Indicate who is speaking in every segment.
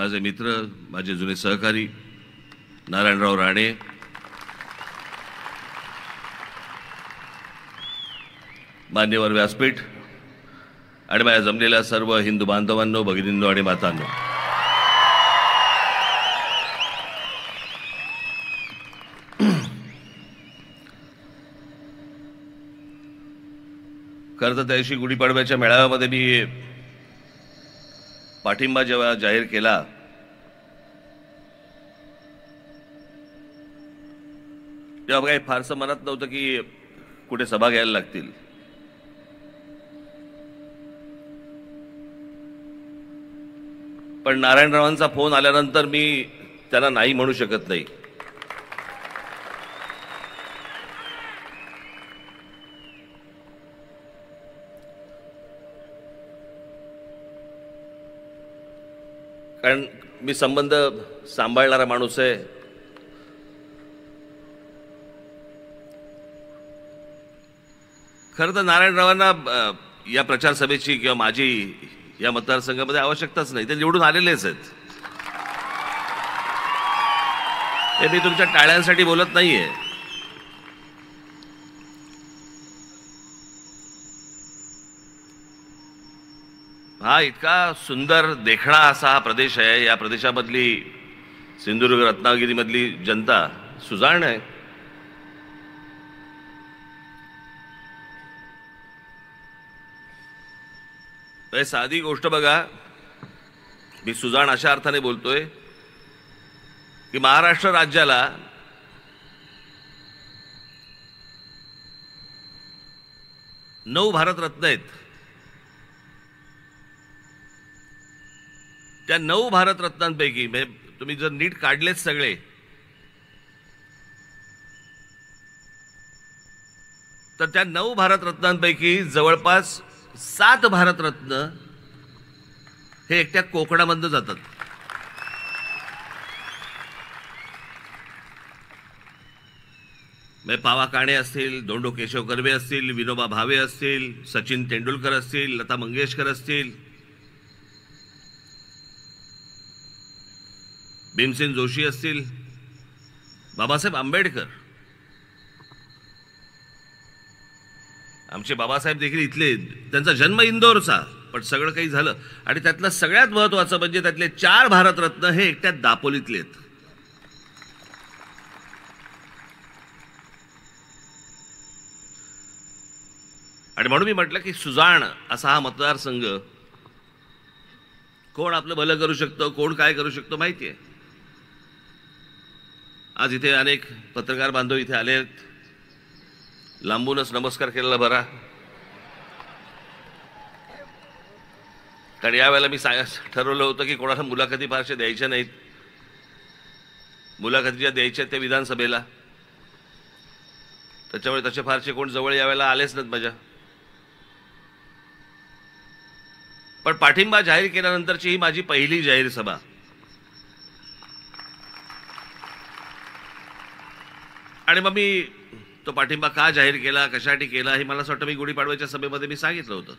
Speaker 1: माझे मित्र, माझे जुने सहकारी नारायणराव राणे, मान्यवर व्यासपीठ आणि माझ्या जमलेल्या सर्व हिंदू बांधवांनो, भगिनींनो आणि मातांनो, खरं तर त्या दिवशी गुढीपाडव्याच्या मेळाव्यामध्ये मी पाठिंबा जेव्हा जाहीर केला तेव्हा काही फारसं मनात नव्हतं की कुठे सभा घ्यायला लागतील. पण नारायणरावांचा फोन आल्यानंतर मी त्यांना नाही म्हणू शकत नाही. कारण मी संबंध सांभाळणारा माणूस आहे. खरं तर नारायणरावांना या प्रचार सभेची किंवा माझी या मतदारसंघामध्ये आवश्यकताच नाही. ते निवडून आलेलेच आहेत. ते मी तुमच्या टाळ्यांसाठी बोलत नाहीये. हा इतका सुंदर देखणा असा हा प्रदेश आहे. या प्रदेशामधली सिंधुदुर्ग रत्नागिरीमधली जनता सुजाण आहे. साधी गोष्ट बघा, मी सुजाण अशा अर्थाने बोलतोय की महाराष्ट्र राज्याला नऊ भारतरत्न आहेत. त्या 9 भारतरत्नांपैकी तुम्ही जर नीट काढलेत सगळे तर त्या 9 भारतरत्नांपैकी जवळपास 7 भारतरत्न हे एकट्या कोकणामधून जातात. पावा काणे असतील, धोंडो केशव कर्वे असतील, विनोबा भावे असतील, सचिन तेंडुलकर असतील, लता मंगेशकर असतील, भीमसेन जोशी असतील, बाबासाहेब आंबेडकर, आमचे बाबासाहेब देखील इथले. त्यांचा जन्म इंदोरचा, पण सगळं काही झालं. आणि त्यातलं सगळ्यात महत्त्वाचं म्हणजे त्यातले 4 भारतरत्न हे एकट्या दापोलीतले आहेत. आणि म्हणून मी म्हटलं की सुजाण असा हा मतदारसंघ, कोण आपलं भलं करू शकतो, कोण काय करू शकतो माहिती आहे. आज इथे अनेक पत्रकार बांधव इथे आले आहेत. लांबूनच नमस्कार केलेला बरा. कारण यावेळेला मी ठरवलं होतं की कोणाला मुलाखती फारशा द्यायच्या नाहीत. मुलाखती ज्या द्यायच्या त्या विधानसभेला, त्याच्यामुळे तसे फारसे कोण जवळ यावेळेला आलेच नाहीत माझ्या. पण पाठिंबा जाहीर केल्यानंतरची ही माझी पहिली जाहीर सभा. आणि मग मी तो पाठिंबा का जाहीर केला, कशासाठी केला, हे मला असं वाटतं मी गुढीपाडव्याच्या सभेमध्ये मी सांगितलं होतं.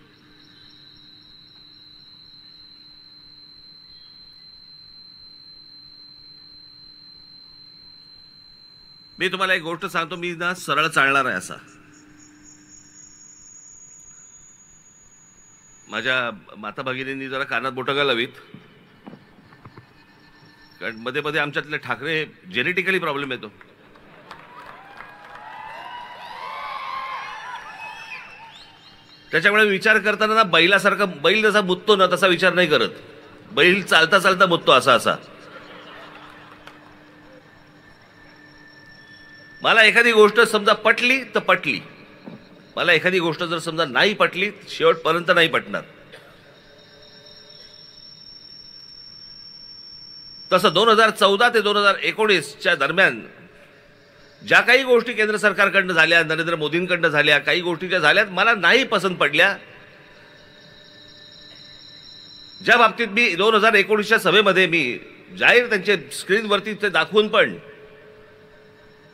Speaker 1: मी तुम्हाला एक गोष्ट सांगतो. मी ना सरळ चालणार आहे असा. माझ्या माता भगिनींनी जरा कानात बोटं घालावीत, कारण मध्ये मध्ये आमच्यातले ठाकरे जेनेटिकली प्रॉब्लेम येतो. त्याच्यामुळे विचार करताना ना बैलासारखा, बैल जसा मुततो ना तसा विचार नाही करत. बैल चालता चालता मुततो असा असा. मला एखादी गोष्ट समजा पटली तर पटली, मला एखादी गोष्ट जर समजा नाही पटली शेवटपर्यंत नाही पटणार. तसं 2014 ते 2019च्या दरम्यान ज्या काही गोष्टी केंद्र सरकारकडनं झाल्या, नरेंद्र मोदींकडनं झाल्या, काही गोष्टी ज्या झाल्यात मला नाही पसंत पडल्या. ज्या बाबतीत मी 2019च्या सभेमध्ये मी जाहीर त्यांचे स्क्रीनवरती ते दाखवून पण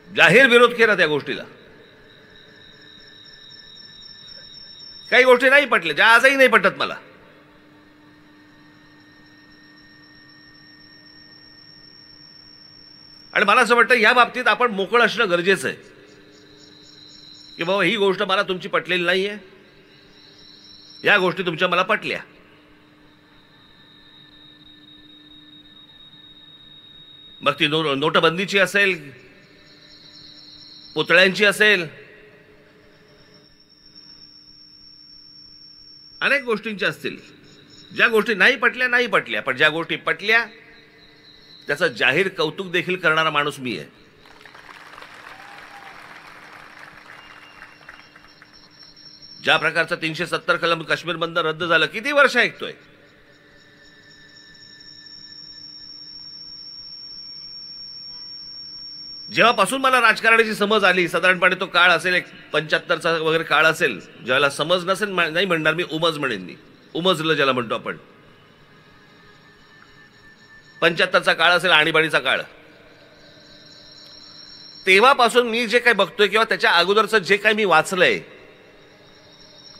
Speaker 1: जाहीर विरोध केला त्या गोष्टीला. काही गोष्टी नाही पटल्या, ज्या आजही नाही पटत मला. आणि मला असं वाटतं या बाबतीत आपण मोकळं असणं गरजेचं आहे की बाबा ही गोष्ट मला तुमची पटलेली नाहीये, या गोष्टी तुमच्या मला पटल्या. मग ती नोटबंदीची असेल, पुतळ्यांची असेल, अनेक गोष्टींच्या असतील. ज्या गोष्टी नाही पटल्या, पण ज्या गोष्टी पटल्या त्याचं जाहीर कौतुक देखील करणारा माणूस मी आहे. ज्या प्रकारचं 370 कलम काश्मीरमधनं रद्द झालं, किती वर्ष ऐकतोय. जेव्हापासून मला राजकारणाची समज आली, साधारणपणे तो काळ असेल एक 75चा वगैरे काळ असेल, ज्याला समज नसेल नाही म्हणणार मी, उमज म्हणेन मी, उमजलं ज्याला म्हणतो आपण. 75चा काळ असेल, आणीबाणीचा काळ. तेव्हापासून मी जे काही बघतोय किंवा त्याच्या अगोदरचं जे काही मी वाचलंय,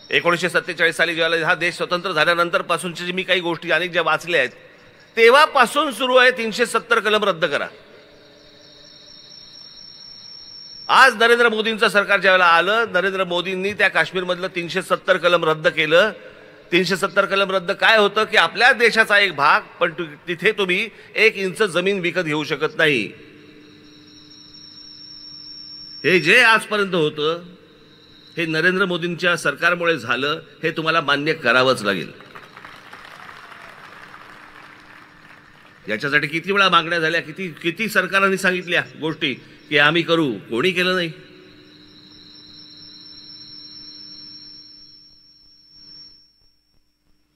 Speaker 1: 1947 साली ज्यावेळेला हा देश स्वतंत्र झाल्यानंतर पासूनच्या जी मी काही गोष्टी अनेक ज्या वाचल्या आहेत, तेव्हापासून सुरू आहे 370 कलम रद्द करा. आज नरेंद्र मोदींचं सरकार ज्यावेळेला आलं, नरेंद्र मोदींनी त्या काश्मीरमधलं 370 कलम रद्द केलं. 370 कलम रद्द काय होतं की आपल्या देशाचा एक भाग, पण तिथे तुम्ही 1 इंच जमीन विकत घेऊ शकत नाही. हे जे आजपर्यंत होतं हे नरेंद्र मोदींच्या सरकारमुळे झालं, हे तुम्हाला मान्य करावंच लागेल. याच्यासाठी किती वेळा मागण्या झाल्या, किती सरकारांनी सांगितल्या गोष्टी की आम्ही करू, कोणी केलं नाही.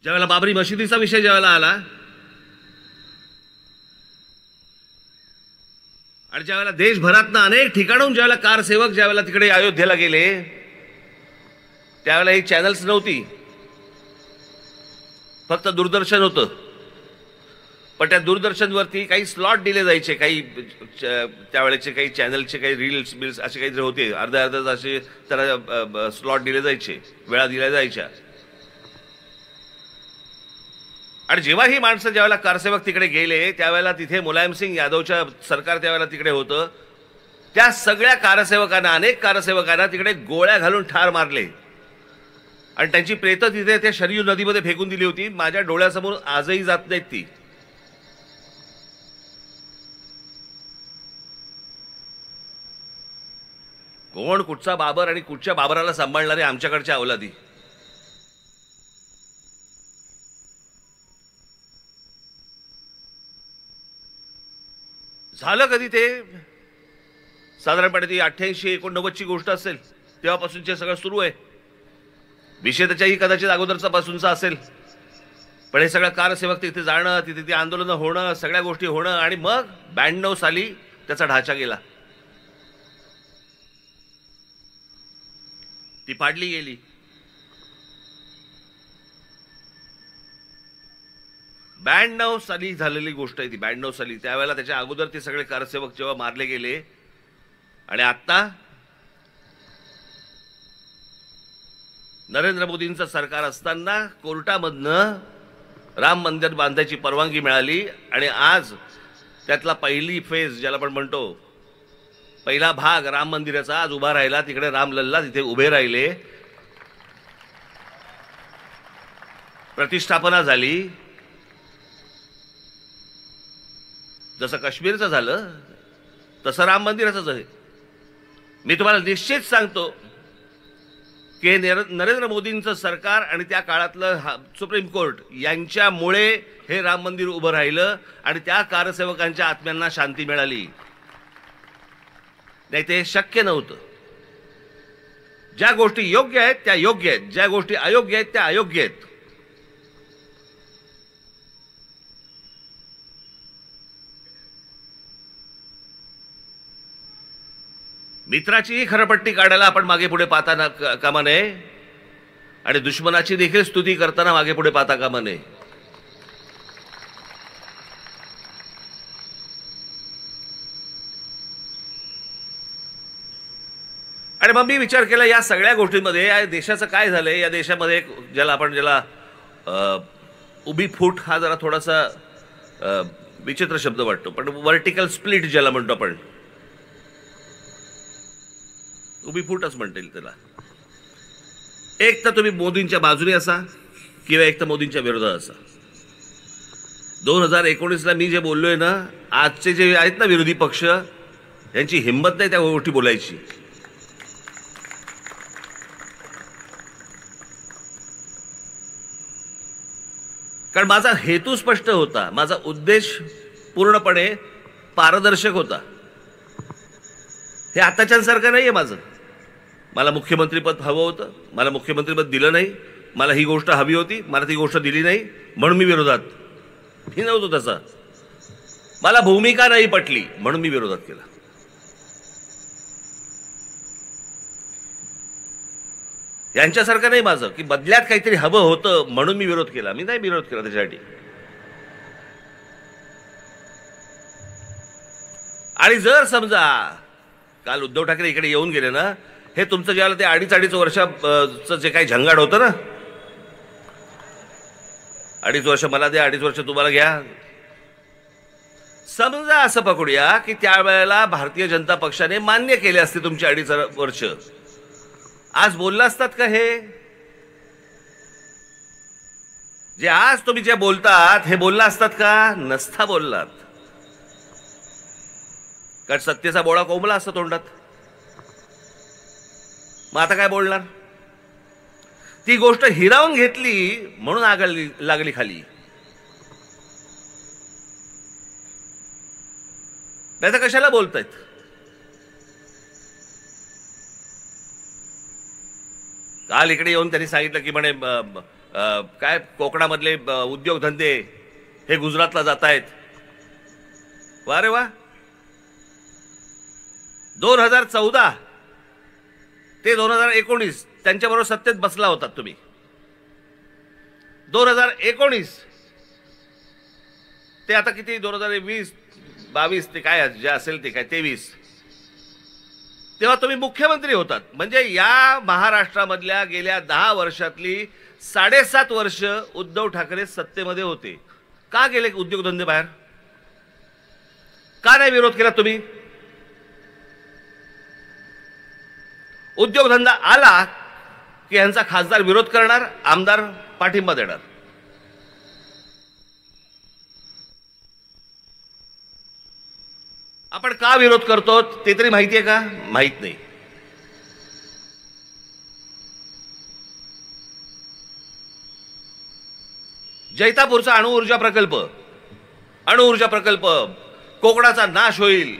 Speaker 1: ज्यावेळेला बाबरी मशिदीचा विषय ज्यावेळेला आला आणि ज्यावेळेला देशभरातनं अनेक ठिकाणून ज्यावेळेला कारसेवक ज्यावेळेला तिकडे अयोध्येला गेले, त्यावेळेला ही चॅनल्स नव्हती, फक्त दूरदर्शन होतं. पण त्या दूरदर्शनवरती काही स्लॉट दिले जायचे, काही त्यावेळेचे काही चॅनलचे काही रील्स बिल्स असे काहीतरी होते, अर्ध्या तासाचे त्याला स्लॉट दिले जायचे, वेळा दिल्या जायच्या. आणि जेव्हा ही माणसं ज्यावेळेला कारसेवक तिकडे गेले, त्यावेळेला तिथे मुलायमसिंग यादवच्या सरकार त्यावेळेला तिकडे होतं. त्या सगळ्या कारसेवकांना, अनेक कारसेवकांना तिकडे गोळ्या घालून ठार मारले आणि त्यांची प्रेतं तिथे त्या शरयू नदीमध्ये फेकून दिली होती. माझ्या डोळ्यासमोर आजही जात नाहीत ती. कोण कुठचा बाबर आणि कुठच्या बाबराला सांभाळणारे आमच्याकडच्या अवलादी. झालं कधी ते, साधारणपणे ती 88-89 ची गोष्ट असेल, तेव्हापासूनचे सगळं सुरू आहे. विषय त्याच्याही कदाचित अगोदरचा पासूनचा असेल, पण हे सगळं कारसेवक तिथे जाणं, तिथे ती आंदोलनं होणं, सगळ्या गोष्टी होणं, आणि मग 92 साली त्याचा ढाचा गेला, ती पाडली गेली. ब्याण्णव साली झालेली गोष्ट आहे ती, 92 साली. त्यावेळेला त्याच्या अगोदर ते सगळे कारसेवक जेव्हा मारले गेले, आणि आता नरेंद्र मोदींचं सरकार असताना कोर्टामधनं राम मंदिर बांधायची परवानगी मिळाली, आणि आज त्यातला पहिली फेज ज्याला आपण म्हणतो, पहिला भाग राम मंदिराचा आज उभा राहिला. तिकडे रामलल्ला तिथे उभे राहिले, प्रतिष्ठापना झाली. जसं काश्मीरचं झालं तसं राम मंदिराचंच आहे. मी तुम्हाला निश्चित सांगतो की नरेंद्र मोदींचं सरकार आणि त्या काळातलं सुप्रीम कोर्ट यांच्यामुळे हे राम मंदिर उभं राहिलं आणि त्या कारसेवकांच्या आत्म्यांना शांती मिळाली. नाही ते शक्य नव्हतं. ज्या गोष्टी योग्य आहेत त्या योग्य आहेत, ज्या गोष्टी अयोग्य आहेत त्या अयोग्य आहेत. मित्राचीही खरपट्टी काढायला आपण मागे पुढे पाहता कामा नये, आणि दुश्मनाची देखील स्तुती करताना मागे पुढे पाहता कामा नये. आणि मग मी विचार केला या सगळ्या गोष्टींमध्ये या देशाचं काय झालंय. या देशामध्ये ज्याला उभी फूट हा जरा थोडासा विचित्र शब्द वाटतो, पण व्हर्टिकल स्प्लिट ज्याला म्हणतो आपण, उभी फूटच म्हणता येईल त्याला. एक तर तुम्ही मोदींच्या बाजूने असा किंवा एक तर मोदींच्या विरोधात असा. 2019ला मी जे बोललोय ना, आजचे जे आहेत ना विरोधी पक्ष, यांची हिंमत नाही त्या गोष्टी बोलायची. कारण माझा हेतू स्पष्ट होता, माझा उद्देश पूर्णपणे पारदर्शक होता. हे आताच्यांसारखं नाहीये माझं. मला मुख्यमंत्रीपद हवं होतं, मला मुख्यमंत्रीपद दिलं नाही. मला ही गोष्ट हवी होती, मला ती गोष्ट दिली नाही म्हणून मी विरोधात. मी नव्हतो तसा. मला भूमिका नाही पटली म्हणून मी विरोधात केला. यांच्यासारखं नाही माझं की बदल्यात काहीतरी हवं होतं म्हणून मी विरोध केला. मी नाही विरोध केला त्याच्यासाठी. आणि जर समजा काल उद्धव ठाकरे इकडे येऊन गेले ना, हे तुमचं ज्याला ते अडीच वर्षाचं जे काही झंगाट होतं ना, 2.5 वर्ष मला द्या, 2.5 वर्ष तुम्हाला घ्या. समजा असं पकडूया की त्यावेळेला भारतीय जनता पक्षाने मान्य केले असते तुमची 2.5 वर्ष, आज बोलला असतात का? हे जे आज तुम्ही जे बोलतात हे बोलला असतात का? नसता बोललात. कारण सत्तेचा बोळा कोंबला असता तोंडात. मग आता काय बोलणार? ती गोष्ट हिरावून घेतली म्हणून आग लागली खाली. नाही तर कशाला बोलतायत? काल इकडे येऊन त्यांनी सांगितलं की म्हणे काय कोकणामधले उद्योगधंदे हे गुजरातला जात आहेत. वा रे वा. 2014 ते 2019 त्यांच्याबरोबर सत्तेत बसला होतात तुम्ही. 2019 ते आता किती, 2020-22 ते काय जे असेल ते काय 23, तेव्हा तुम्ही मुख्यमंत्री होतात. म्हणजे या महाराष्ट्रामधल्या गेल्या 10 वर्षातली 7.5 वर्ष उद्धव ठाकरे सत्तेमध्ये होते. का गेले उद्योगधंदे बाहेर? का नाही विरोध केला तुम्ही? उद्योगधंदा आला की यांचा खासदार विरोध करणार, आमदार पाठिंबा देणार. आपण का विरोध करतो ते तरी माहिती आहे का? माहित नाही. जैतापूरचा अणुऊर्जा प्रकल्प कोकणाचा नाश होईल.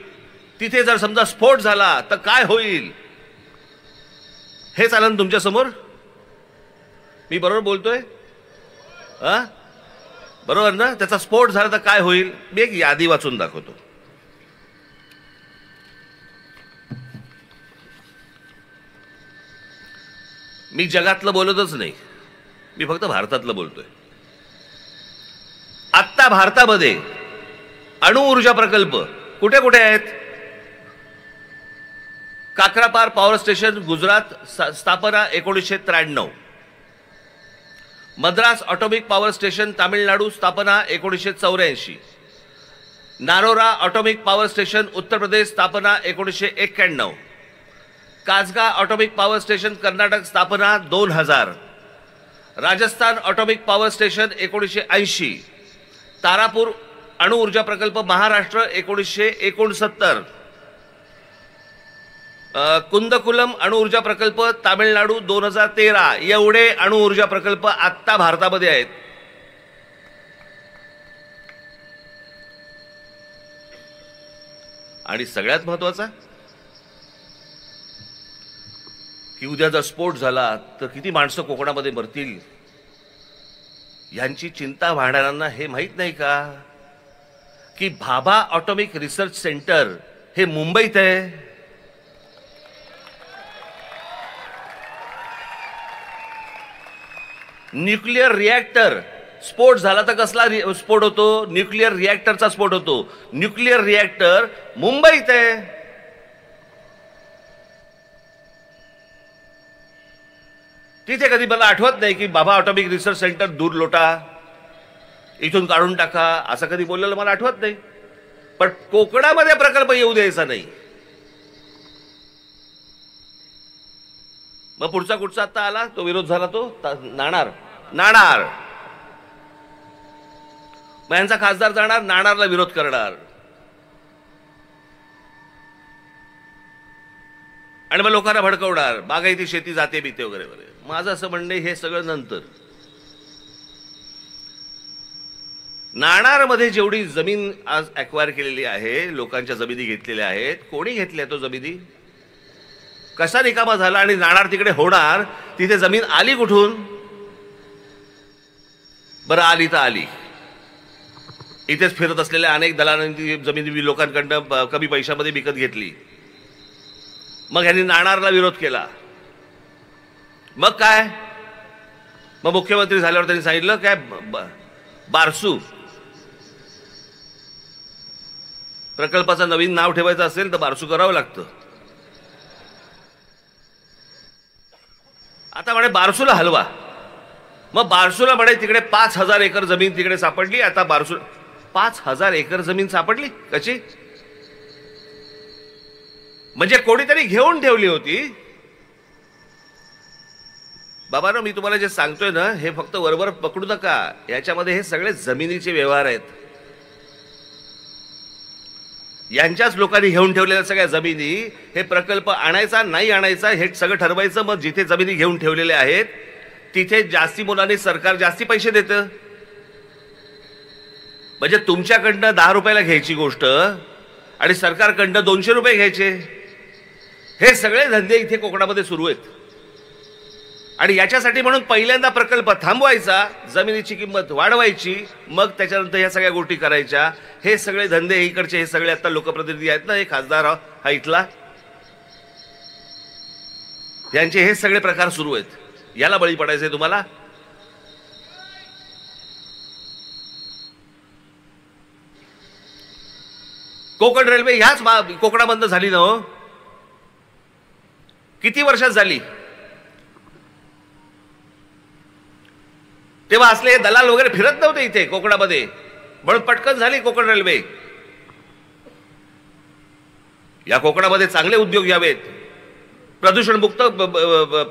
Speaker 1: तिथे जर समजा स्फोट झाला तर काय होईल हे चालन तुमच्या समोर. मी बरोबर बोलतोय? बरोबर ना? त्याचा स्फोट झाला तर काय होईल? मी एक यादी वाचून दाखवतो. मी जगातलं बोलतच नाही, मी फक्त भारतातलं बोलतोय. आत्ता भारतामध्ये अणुऊर्जा प्रकल्प कुठे कुठे आहेत? काकरापार पॉवर स्टेशन गुजरात, स्थापना 1993. Madras atomic power station Tamil Nadu, स्थापना 1984. नारोरा atomic power station Uttar Pradesh, स्थापना 1991. काजगा ऑटोमिक पॉवर स्टेशन कर्नाटक, स्थापना 2000. Rajasthan atomic power station 1980. Tarapur अणुऊर्जा प्रकल्प महाराष्ट्र 1969. कुंदकुलम अणुऊर्जा प्रकल्प तामिळनाडू 2013. एवढे अणुऊर्जा प्रकल्प आत्ता भारतामध्ये आहेत. आणि सगळ्यात महत्वाचा की उद्या जर स्फोट झाला तर किती माणसं कोकणामध्ये मरतील यांची चिंता वाढणाऱ्यांना हे माहित नाही का की भाभा ऑटोमिक रिसर्च सेंटर हे मुंबईत आहे. न्यूक्लिअर रिएक्टर स्फोट झाला तर कसला स्फोट होतो? न्यूक्लिअर रिएक्टरचा स्फोट होतो. न्यूक्लिअर रिएक्टर मुंबईत आहे. तिथे कधी मला आठवत नाही की बाबा ऑटोमिक रिसर्च सेंटर दूर लोटा. इथून काढून टाका असं कधी बोललेलं मला आठवत नाही, पण कोकणामध्ये प्रकल्प येऊ द्यायचा नाही. मग पुढचा कुठचा आता आला तो विरोध झाला, तो नाणार. मग यांचा खासदार जाणार नाणारला विरोध करणार आणि मग लोकांना भडकवणार, बागायती शेती जाते बिते वगैरे वगैरे. माझं असं म्हणणं हे सगळं नंतर. नाणारमध्ये जेवढी जमीन आज ॲक्वायर केलेली आहे, लोकांच्या जमिनी घेतलेल्या आहेत, कोणी घेतल्या तो जमिनी, कसा रिकामा झाला आणि नाणार तिकडे होणार, तिथे जमीन आली कुठून? बरं आली तर आली, इथेच फिरत असलेल्या अनेक दलालांनी जमीन लोकांकडनं कमी पैशामध्ये विकत घेतली. मग ह्यांनी नाणारला विरोध केला. मग काय, मग मुख्यमंत्री झाल्यावर त्यांनी सांगितलं काय, बारसू प्रकल्पाचं नवीन नाव ठेवायचं असेल तर बारसू करावं लागतं. आता म्हणे बारसूला हलवा. मग बारसूला म्हणे तिकडे 5,000 एकर जमीन तिकडे सापडली. आता बारसू 5,000 एकर जमीन सापडली कशी? म्हणजे कोणीतरी घेऊन ठेवली होती. बाबांनो, मी तुम्हाला जे सांगतोय ना, हे फक्त वरवर पकडू नका, याच्यामध्ये हे सगळे जमिनीचे व्यवहार आहेत. यांच्याच लोकांनी घेऊन ठेवलेल्या सगळ्या जमिनी, हे प्रकल्प आणायचा नाही आणायचा हे सगळं ठरवायचं. मग जिथे जमिनी घेऊन ठेवलेल्या आहेत तिथे जास्ती मुलांनी सरकार जास्ती पैसे देतं. म्हणजे तुमच्याकडनं 10 रुपयाला घ्यायची गोष्ट आणि सरकारकडनं 200 रुपये घ्यायचे, हे सगळे धंदे इथे कोकणामध्ये सुरू आहेत. आणि याच्यासाठी म्हणून पहिल्यांदा प्रकल्प थांबवायचा, जमिनीची किंमत वाढवायची, मग त्याच्यानंतर ह्या सगळ्या गोष्टी करायच्या. हे सगळे धंदे इकडचे, हे सगळे आता लोकप्रतिनिधी आहेत ना, हे खासदार हा इथला, यांचे हे सगळे प्रकार सुरू आहेत. याला बळी पडायचंय तुम्हाला? कोकण रेल्वे ह्याच कोकणाबंद झाली ना हो, किती वर्षात झाली? तेव्हा असले हे दलाल वगैरे फिरत नव्हते इथे कोकणामध्ये, म्हणून पटकन झाली कोकण रेल्वे. या कोकणामध्ये चांगले उद्योग यावेत, प्रदूषणमुक्त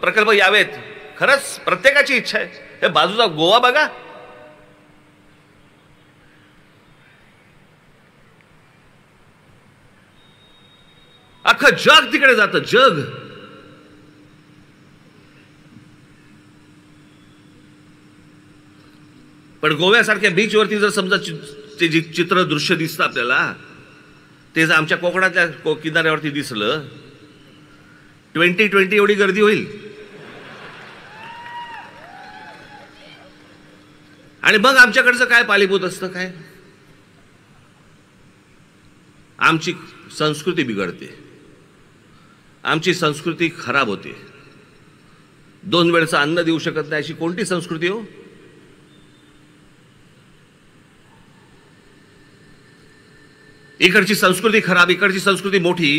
Speaker 1: प्रकल्प यावेत, खरंच प्रत्येकाची इच्छा आहे. हे बाजूचा गोवा बघा, अख्खं जग तिकडे जातं, जग. पण गोव्यासारख्या बीचवरती जर समजा ते जे चित्र दृश्य दिसतं आपल्याला, ते जर आमच्या कोकणातल्या किनाऱ्यावरती दिसलं, 2020 एवढी गर्दी होईल. आणि मग आमच्याकडचं काय पालीभूत असतं काय? आमची संस्कृती बिघडते, आमची संस्कृती खराब होते. 2 वेळचं अन्न देऊ शकत नाही अशी कोणती संस्कृती हो? इकडची संस्कृती खराब, इकडची संस्कृती मोठी.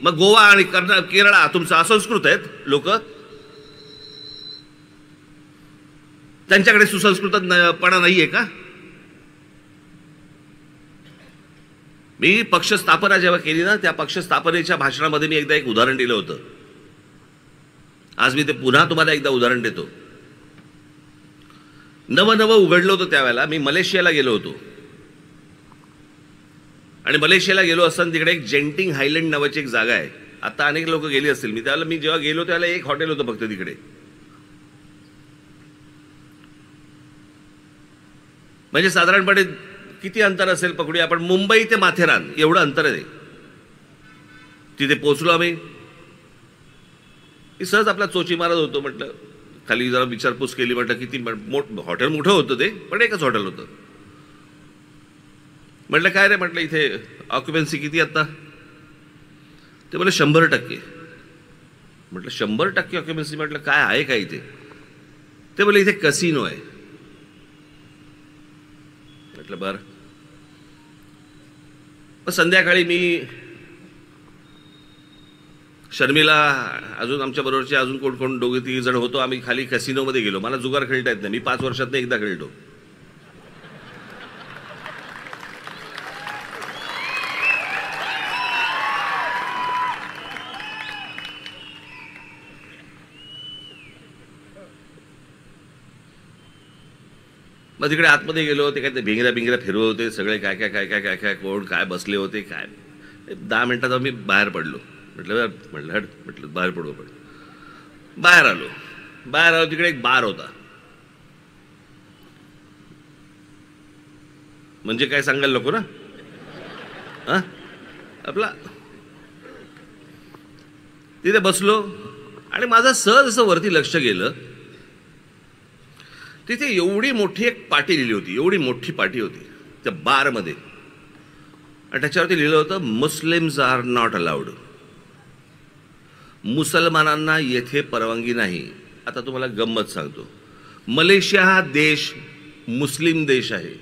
Speaker 1: मग गोवा आणि केरळा तुमचं असंस्कृत आहेत लोक, त्यांच्याकडे सुसंस्कृतपणा नाहीये का? मी पक्ष स्थापना जेव्हा केली ना, त्या पक्ष स्थापनेच्या भाषणामध्ये मी एकदा एक उदाहरण दिलं होतं. आज मी ते पुन्हा तुम्हाला एकदा उदाहरण देतो. नवं उघडलं होतं त्यावेळेला. मी मलेशियाला गेलो होतो आणि मलेशियाला गेलो असताना तिकडे एक जेंटिंग हायलँड नावाची एक जागा आहे. आता अनेक लोक गेली असतील. मी जेव्हा गेलो त्यावेळेला एक हॉटेल होतं फक्त तिकडे. म्हणजे साधारणपणे किती अंतर असेल पकडूया आपण, मुंबई ते माथेरान एवढं अंतर आहे. तिथे पोहोचलो आम्ही. सहज आपला चोची मारत होतो. म्हटलं खाली जरा विचारपूस केली. म्हटलं किती हॉटेल मोठं होतं ते, पण एकच हॉटेल होतं. म्हटलं काय रे, म्हटलं इथे ऑक्युपन्सी किती आता? ते बोले 100%. म्हटलं 100% ऑक्युपन्सी? म्हटलं काय आहे का इथे? ते बोले इथे कसिनो आहे. म्हटलं बरं. मग संध्याकाळी मी शर्मिला, अजून आमच्या बरोबरचे अजून कोण 2-3 जण होतो. आम्ही खाली कसिनोमध्ये गेलो. मला जुगार खेळता येत नाही, मी 5 वर्षात एकदा खेळतो. मग तिकडे आतमध्ये गेलो, ते काय ते भिंगऱ्या बिंगऱ्या फिरवत होते सगळे, काय काय काय काय काय काय कोण काय बसले होते काय. 10 मिनिटात मी बाहेर पडलो. म्हटलं हट, म्हटलं बाहेर पडू आपण. बाहेर आलो. तिकडे एक बार होता. म्हणजे काय सांगायला नको ना, हा आपला. तिथे बसलो आणि माझं सहज असं वरती लक्ष गेलं. तिथे एवढी मोठी एक पाटी लिहिली होती, एवढी मोठी पाटी होती त्या बारमध्ये, आणि त्याच्यावरती लिहिलं होतं मुस्लिम्स आर नॉट अलाउड. मुसलमानांना येथे परवानगी नाही. आता तुम्हाला गंमत सांगतो, मलेशिया हा देश मुस्लिम देश आहे.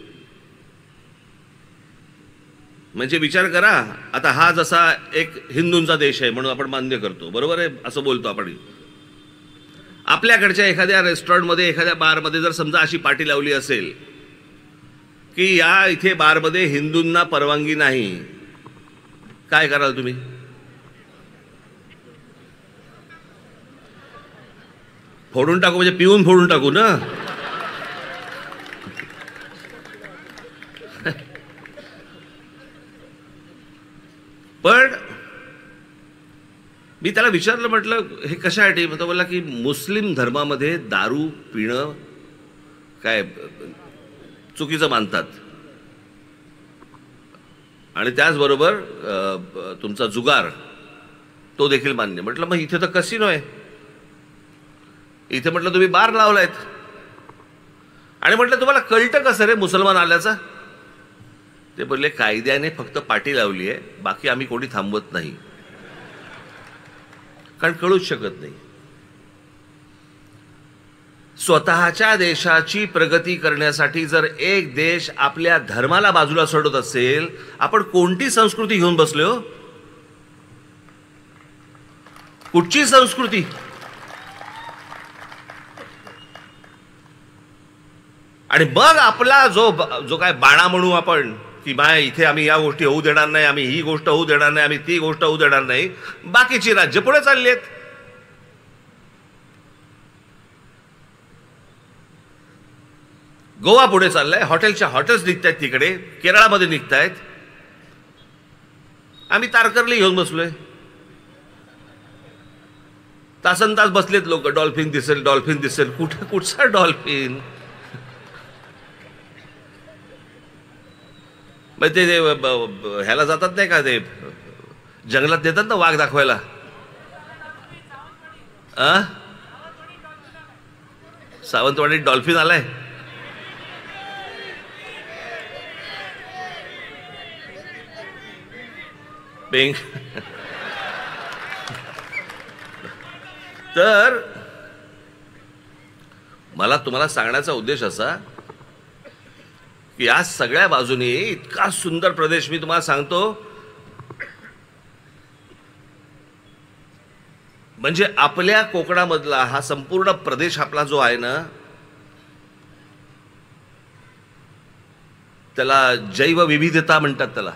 Speaker 1: म्हणजे विचार करा, आता हा जसा एक हिंदूंचा देश आहे म्हणून आपण मान्य करतो, बरोबर आहे, असं बोलतो आपण. आपल्याकडच्या एखाद्या रेस्टॉरंटमध्ये, एखाद्या बारमध्ये जर समजा अशी पाटी लावली असेल की या इथे बारमध्ये हिंदूंना परवानगी नाही, काय कराल तुम्ही? फोडून टाकू, म्हणजे पिऊन फोडून टाकू ना. पण मी त्याला विचारलं, म्हटलं हे कशासाठी? तो बोलला की मुस्लिम धर्मामध्ये दारू पिणं काय चुकीचं मानतात, आणि त्याचबरोबर तुमचा जुगार तो देखील मान्य. म्हटलं मग इथे तर कसिनो आहे, इथे म्हटलं तुम्ही बार लावलायत, आणि म्हटलं तुम्हाला कळतं कसं रे मुसलमान आल्याचा? ते बोलले कायद्याने फक्त पाटी लावली आहे, बाकी आम्ही कोणी थांबवत नाही, कारण कळूच शकत नाही. स्वतःच्या देशाची प्रगती करण्यासाठी जर एक देश आपल्या धर्माला बाजूला सोडत असेल, आपण कोणती संस्कृती घेऊन बसलो हो? कुठची संस्कृती? आणि मग आपला जो काय बाणा म्हणू आपण की बाय इथे आम्ही या गोष्टी होऊ देणार नाही, आम्ही ही गोष्ट होऊ देणार नाही, आम्ही ती गोष्ट होऊ देणार नाही, बाकीची राज्य पुढे चालली आहेत. गोवा पुढे चाललाय, हॉटेलच्या हॉटेल्स निघतायत, तिकडे केरळामध्ये निघतायत, आम्ही तारकर्ली घेऊन बसलोय. तासन तास बसलेत लोक, डॉल्फिन दिसेल, डॉल्फिन दिसेल. कुठचा डॉल्फिन? मग ते ह्याला जातात नाही का, ते जंगलात देतात ना वाघ दाखवायला. सावंतवाडीत डॉल्फिन आलाय. बेंग. तर मला तुम्हाला सांगण्याचा उद्देश असा की या सगळ्या बाजूने इतका सुंदर प्रदेश मी तुम्हाला सांगतो, म्हणजे आपल्या कोकणामधला हा संपूर्ण प्रदेश आपला जो आहे ना, त्याला जैवविविधता म्हणतात त्याला.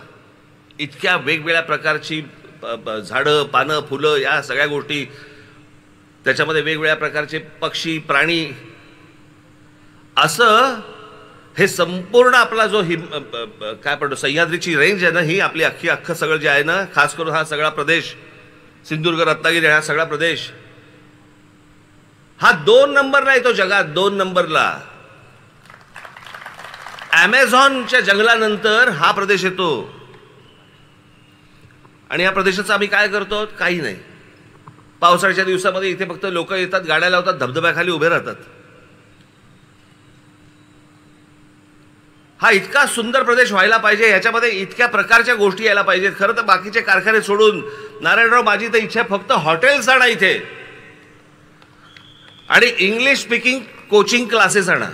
Speaker 1: इतक्या वेगवेगळ्या प्रकारची झाडं, पानं, फुलं, या सगळ्या गोष्टी, त्याच्यामध्ये वेगवेगळ्या प्रकारचे पक्षी, प्राणी, असं हे संपूर्ण आपला जो काय म्हणतो सह्याद्रीची रेंज आहे ना, ही आपली अख्खं सगळं जे आहे ना, खास करून हा सगळा प्रदेश, सिंधुदुर्ग, रत्नागिरी, हा सगळा प्रदेश, हा 2 नंबरला येतो जगात, 2 नंबरला. अमेझॉनच्या जंगलानंतर हा प्रदेश येतो. आणि या प्रदेशाचं आम्ही काय करतो? काही नाही. पावसाळ्याच्या दिवसामध्ये इथे फक्त लोक येतात, गाड्या लावतात, धबधब्याखाली उभे राहतात. हा इतका सुंदर प्रदेश व्हायला पाहिजे, याच्यामध्ये इतक्या प्रकारच्या गोष्टी यायला पाहिजेत. खरं तर बाकीचे कारखाने सोडून, नारायणराव, माझी तर इच्छा फक्त हॉटेल्स आणा इथे, आणि इंग्लिश स्पीकिंग कोचिंग क्लासेस आणा.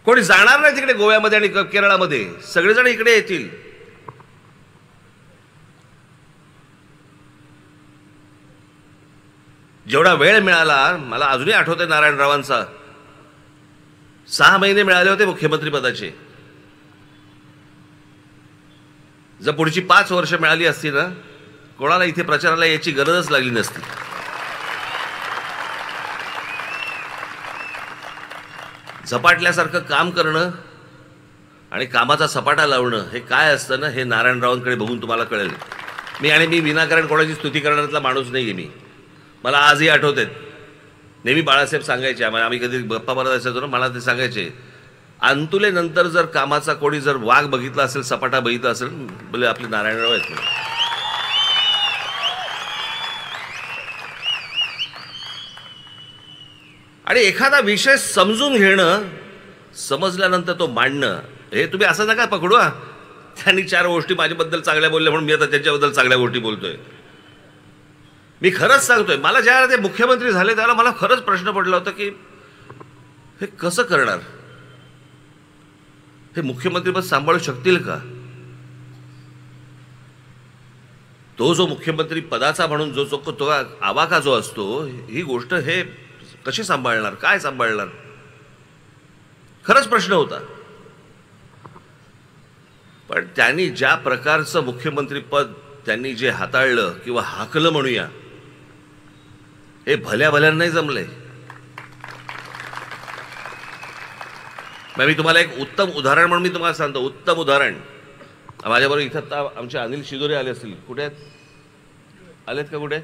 Speaker 1: कोणी जाणार नाही तिकडे गोव्यामध्ये आणि केरळामध्ये, सगळेजण इकडे येतील. जेवढा वेळ मिळाला, मला अजूनही आठवतंय नारायणरावांचा, 6 महिने मिळाले होते मुख्यमंत्री पदाचे. जर पुढची 5 वर्ष मिळाली असती ना, कोणाला इथे प्रचाराला यायची गरजच लागली नसती. झपाटल्यासारखं काम करणं आणि कामाचा सपाटा लावणं हे काय असतं ना, हे नारायणरावांकडे बघून तुम्हाला कळेल. मी विनाकारण कोणाची स्तुती करण्यातला माणूस नाही आहे. मला आजही आठवते, नेहमी बाळासाहेब सांगायचे आम्हाला, आम्ही कधी गप्पा मारत असायचो ना, मला ते सांगायचे, अंतुलेनंतर जर कामाचा कोणी जर वाघ बघितला असेल, सपाटा बघितला असेल, बोले आपले नारायणराव आहेत. आणि एखादा विषय समजून घेणं, समजल्यानंतर तो मांडणं, हे तुम्ही असं नका पकडू. त्यांनी 4 गोष्टी माझ्याबद्दल चांगल्या बोलल्या म्हणून मी आता त्यांच्याबद्दल चांगल्या गोष्टी बोलतोय. मी खरंच सांगतोय, मला ज्या ते मुख्यमंत्री झाले त्याला मला खरंच प्रश्न पडला होता की हे कसं करणार, हे मुख्यमंत्रीपद सांभाळू शकतील का. तो जो मुख्यमंत्री पदाचा म्हणून जो तो आवाका जो असतो, ही गोष्ट हे कशी सांभाळणार, काय सांभाळणार, खरंच प्रश्न होता. पण त्यांनी ज्या प्रकारचं मुख्यमंत्रीपद त्यांनी जे हाताळलं किंवा हाकलं म्हणूया, हे भल्या भल्यानं नाही जमलंय. मी तुम्हाला एक उत्तम उदाहरण म्हणून मी तुम्हाला सांगतो. उत्तम उदाहरण, माझ्याबरोबर इथं आमचे अनिल शिदोरे आले असतील. कुठे आहेत? आलेत का? कुठे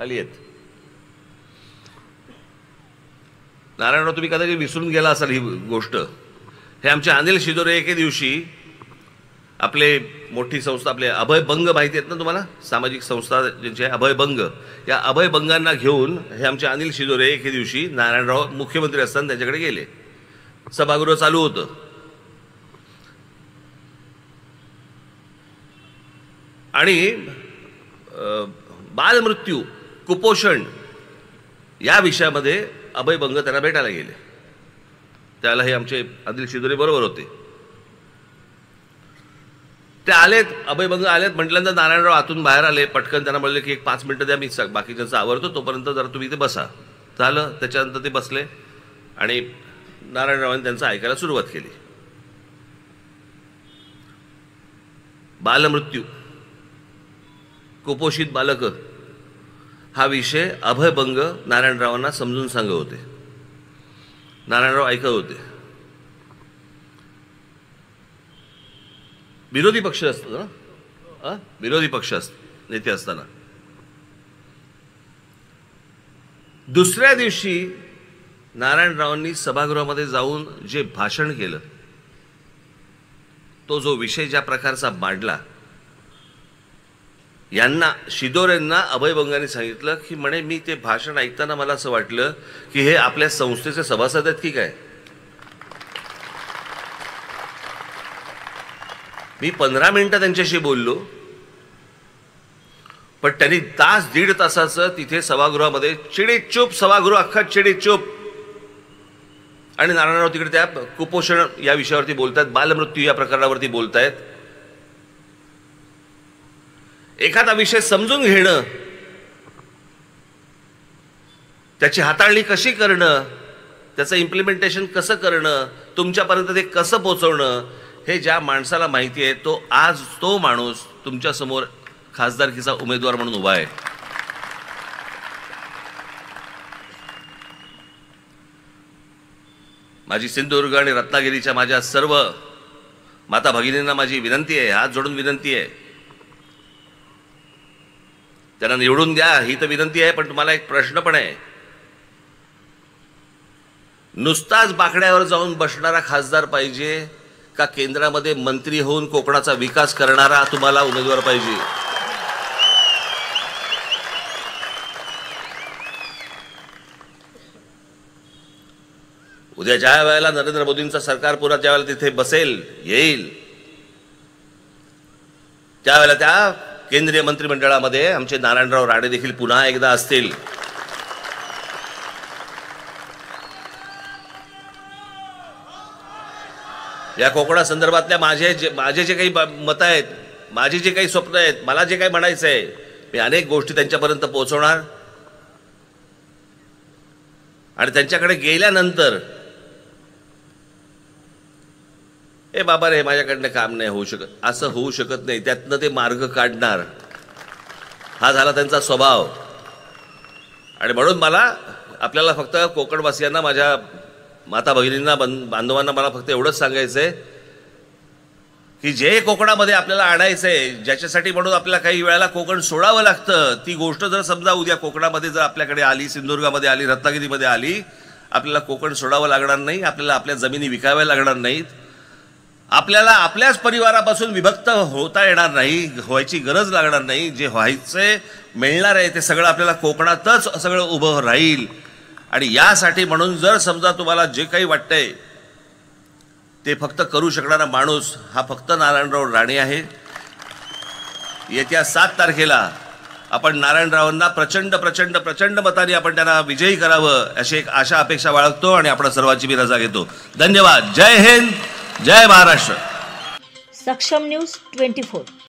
Speaker 1: आली आहेत? नारायणराव, तुम्ही कदाचित विसरून गेला असाल ही गोष्ट. हे आमचे अनिल शिदोरे एके दिवशी आपले मोठी संस्था, आपले अभय बंग माहिती आहेत ना तुम्हाला, सामाजिक संस्था ज्यांची अभय बंग, या अभय बंगांना घेऊन हे आमचे अनिल शिदोरे एके दिवशी नारायणराव मुख्यमंत्री असताना त्यांच्याकडे गेले. सभागृह चालू होतं आणि बालमृत्यू, कुपोषण या विषयामध्ये अभय बंग त्यांना भेटायला गेले. त्याला हे आमचे अनिल शिदोरे बरोबर होते. ते आलेत, अभय बंग आलेत म्हटल्यानंतर नारायणराव आतून बाहेर आले. पटकन त्यांना म्हणले की 1-5 मिनिटं द्या, मी बाकीच्यांचं आवरतो, तोपर्यंत जरा तुम्ही इथे बसा. झालं. त्याच्यानंतर ते बसले आणि नारायणरावांनी त्यांचं ऐकायला सुरुवात केली. बालमृत्यू, कुपोषित बालक हा विषय अभय बंग नारायणरावांना समजून सांगत होते. नारायणराव ऐकत होते. विरोधी पक्ष असतो ना, विरोधी पक्ष नेते असताना. दुसऱ्या दिवशी नारायणरावांनी सभागृहामध्ये जाऊन जे भाषण केलं, तो जो विषय ज्या प्रकारचा मांडला, यांना शिदोरेंना अभय बंगांनी सांगितलं की म्हणे मी ते भाषण ऐकताना मला असं वाटलं की हे आपल्या संस्थेचे सभासद आहेत की काय. मी 15 मिनिटं त्यांच्याशी बोललो, पण त्यांनी 1.5 तासाचं तिथे सभागृहामध्ये चिडीचूप, सभागृह अख्खा चिडीचूप. आणि नारायणराव तिकडे त्या कुपोषण या विषयावरती बोलतायत, बालमृत्यू या प्रकरणावरती बोलतायत. एखादा विषय समजून घेणं, त्याची हाताळणी कशी करणं, त्याचं इम्प्लिमेंटेशन कसं करणं, तुमच्यापर्यंत ते कसं पोहोचवणं, हे ज्या माणसाला माहिती आहे, तो आज तो माणूस तुमच्यासमोर खासदारकीचा उमेदवार म्हणून उभा आहे. माझी सिंधुदुर्ग आणि रत्नागिरीच्या माझ्या सर्व माता भगिनींना माझी विनंती आहे, हात जोडून विनंती आहे, त्यांना निवडून द्या, ही तर विनंती आहे. पण तुम्हाला एक प्रश्न पण आहे. नुसताच बाकड्यावर जाऊन बसणारा खासदार पाहिजे का केंद्रामध्ये मंत्री होऊन कोकणाचा विकास करणारा तुम्हाला उमेदवार पाहिजे? उद्या ज्या वेळेला नरेंद्र मोदींचं सरकार पुन्हा ज्या वेळेला तिथे बसेल, येईल, त्यावेळेला त्या केंद्रीय मंत्रिमंडळामध्ये आमचे नारायणराव राणे देखील पुन्हा एकदा असतील. या कोकणा संदर्भातल्या माझे जे काही मत आहेत, माझी जे काही स्वप्न आहेत, मला जे काही म्हणायचं आहे, मी अनेक गोष्टी त्यांच्यापर्यंत पोहोचवणार. आणि त्यांच्याकडे गेल्यानंतर ए बाबा रे माझ्याकडनं काम नाही होऊ शकत, असं होऊ शकत नाही, त्यातनं ते मार्ग काढणार, हा झाला त्यांचा स्वभाव. आणि म्हणून मला आपल्याला फक्त कोकणवासियांना माझ्या माता भगिनींना बांधवांना मला फक्त एवढंच सांगायचं आहे की जे कोकणामध्ये आपल्याला आणायचं आहे, ज्याच्यासाठी म्हणून आपल्याला काही वेळेला कोकण सोडावं लागतं, ती गोष्ट जर समजा उद्या कोकणामध्ये जर आपल्याकडे आली, सिंधुदुर्गामध्ये आली, रत्नागिरीमध्ये आली, आपल्याला कोकण सोडावं लागणार नाही, आपल्याला आपल्या जमिनी विकाव्या लागणार नाहीत, आपल्याला आपल्याच परिवारापासून विभक्त होता येणार नाही, व्हायची गरज लागणार नाही. जे व्हायचे मिळणार आहे ते सगळं आपल्याला कोकणातच सगळं उभं राहील. आणि यासाठी म्हणून जर समजा तुम्हाला जे काही वाटतंय ते फक्त करू शकणारा माणूस हा फक्त नारायणराव राणे आहे. येत्या 7 तारखेला आपण नारायणरावांना प्रचंड प्रचंड प्रचंड मताने आपण त्यांना विजयी करावं अशी एक आशा अपेक्षा बाळगतो आणि आपण सर्वांची मी रजा घेतो. धन्यवाद. जय हिंद, जय महाराष्ट्र.
Speaker 2: सक्षम न्यूज 24.